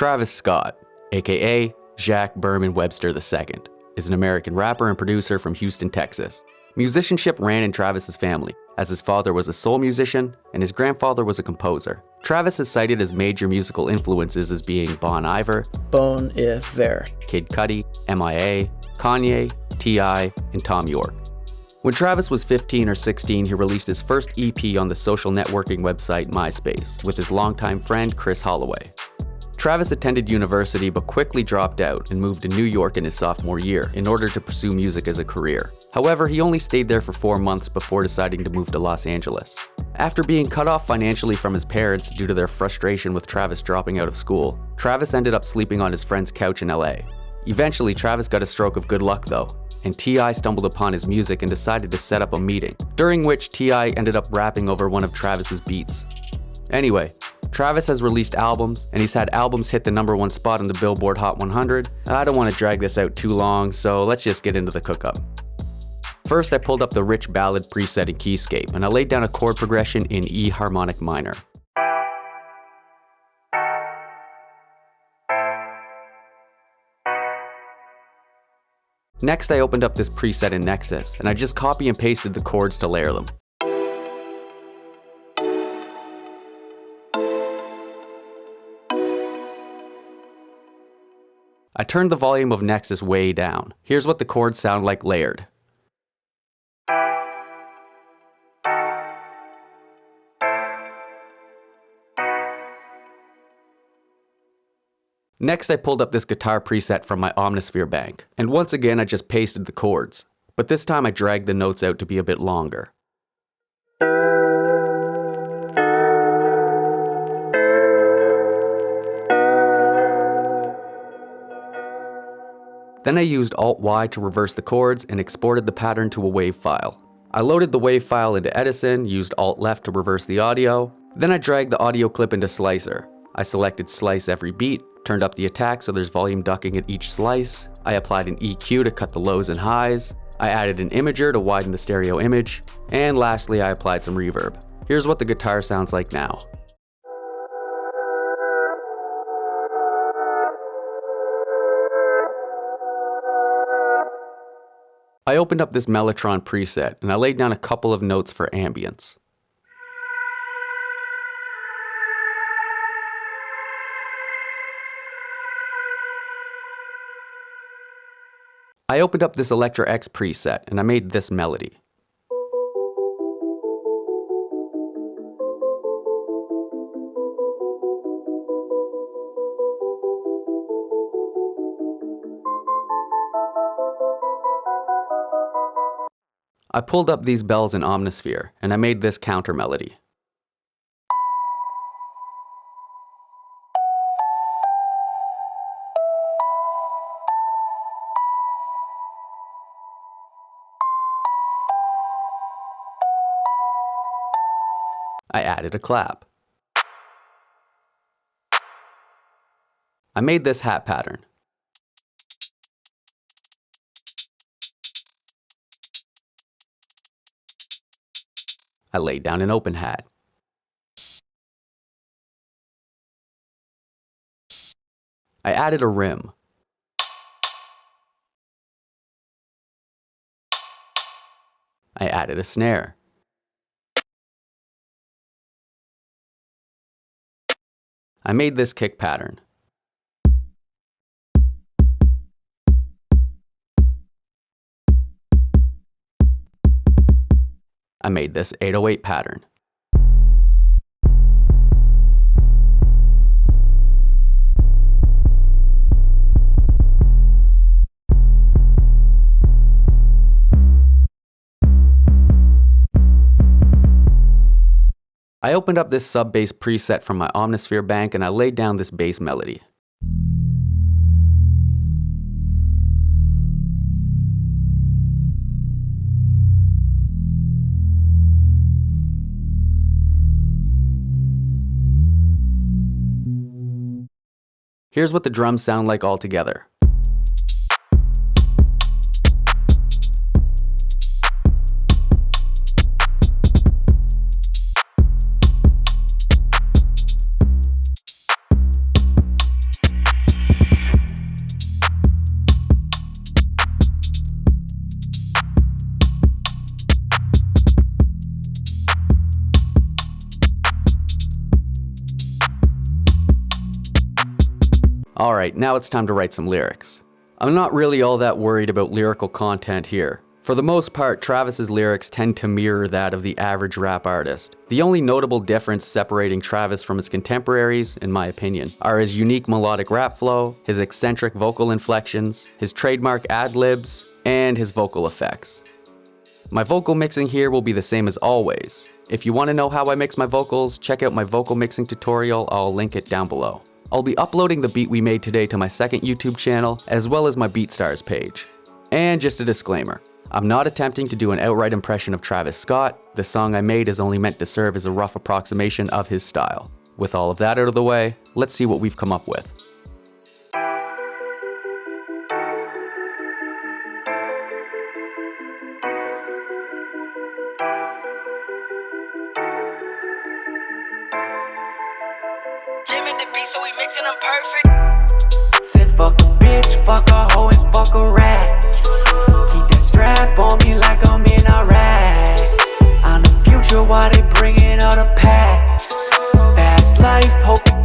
Travis Scott, aka Jack Berman Webster II, is an American rapper and producer from Houston, Texas. Musicianship ran in Travis's family, as his father was a soul musician and his grandfather was a composer. Travis is cited as major musical influences as being Bon Iver, Kid Cudi, MIA, Kanye, T.I., and Tom York. When Travis was 15 or 16, he released his first EP on the social networking website MySpace with his longtime friend Chris Holloway. Travis attended university but quickly dropped out and moved to New York in his sophomore year in order to pursue music as a career. However, he only stayed there for 4 months before deciding to move to Los Angeles. After being cut off financially from his parents due to their frustration with Travis dropping out of school, Travis ended up sleeping on his friend's couch in LA. Eventually, Travis got a stroke of good luck though, and T.I. stumbled upon his music and decided to set up a meeting, during which T.I. ended up rapping over one of Travis's beats. Anyway, Travis has released albums, and he's had albums hit the #1 spot on the Billboard Hot 100. I don't want to drag this out too long, so let's just get into the cook-up. First, I pulled up the rich ballad preset in Keyscape, and I laid down a chord progression in E harmonic minor. Next, I opened up this preset in Nexus, and I just copy and pasted the chords to layer them. I turned the volume of Nexus way down. Here's what the chords sound like layered. Next, I pulled up this guitar preset from my Omnisphere bank, and once again I just pasted the chords, but this time I dragged the notes out to be a bit longer. Then I used Alt-Y to reverse the chords and exported the pattern to a WAV file. I loaded the WAV file into Edison, used Alt-Left to reverse the audio, then I dragged the audio clip into Slicer. I selected Slice every beat, turned up the attack so there's volume ducking at each slice, I applied an EQ to cut the lows and highs, I added an imager to widen the stereo image, and lastly I applied some reverb. Here's what the guitar sounds like now. I opened up this Mellotron preset and I laid down a couple of notes for ambience. I opened up this Electra X preset and I made this melody. I pulled up these bells in Omnisphere, and I made this counter melody. I added a clap. I made this hat pattern. I laid down an open hat. I added a rim. I added a snare. I made this kick pattern. I made this 808 pattern. I opened up this sub-bass preset from my Omnisphere bank and I laid down this bass melody. Here's what the drums sound like all together. Alright, now it's time to write some lyrics. I'm not really all that worried about lyrical content here. For the most part, Travis's lyrics tend to mirror that of the average rap artist. The only notable difference separating Travis from his contemporaries, in my opinion, are his unique melodic rap flow, his eccentric vocal inflections, his trademark ad-libs, and his vocal effects. My vocal mixing here will be the same as always. If you want to know how I mix my vocals, check out my vocal mixing tutorial, I'll link it down below. I'll be uploading the beat we made today to my second YouTube channel, as well as my BeatStars page. And just a disclaimer, I'm not attempting to do an outright impression of Travis Scott. The song I made is only meant to serve as a rough approximation of his style. With all of that out of the way, let's see what we've come up with. So we mixing them perfect. Said fuck a bitch, fuck a hoe and fuck a rat. Keep that strap on me like I'm in Iraq. I'm the future while they bringing out the past. Fast life, hope